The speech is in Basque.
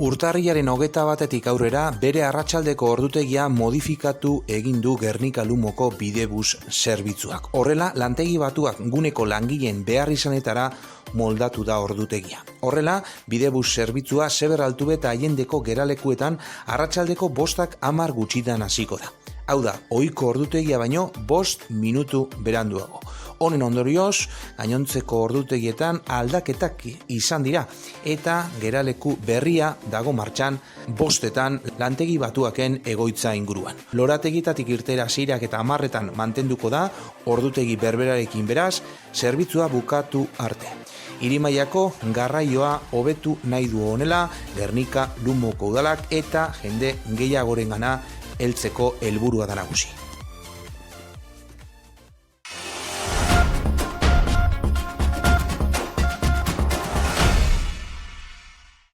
Urtarrilaren 21 aurrera bere arratsaldeko ordutegia modifikatu egin du Gernika Lumoko bidebus zerbitzuak. Horrela, lantegi batuak guneko langileen behar izanetara moldatu da ordutegia. Horrela, bidebus zerbitzua Seber Altube eta Aiendeko geralekuetan arratsaldeko 5:10 gutxitan hasiko da. Hau da, ohiko ordutegia baino 5 minutu beranduago. Honen ondorioz, gainontzeko ordutegietan aldaketak izan dira eta geraleku berria dago martxan 5etan lantegi batuaken egoitza inguruan. Lorategitatik irtera 6 eta 10etan mantenduko da ordutegi berberarekin, beraz, zerbitzua bukatu arte. Hiri-mailako garraioa hobetu nahi du honela Gernika Lumoko udalak eta jende gehiagorengana heltzeko helburua da nagusi.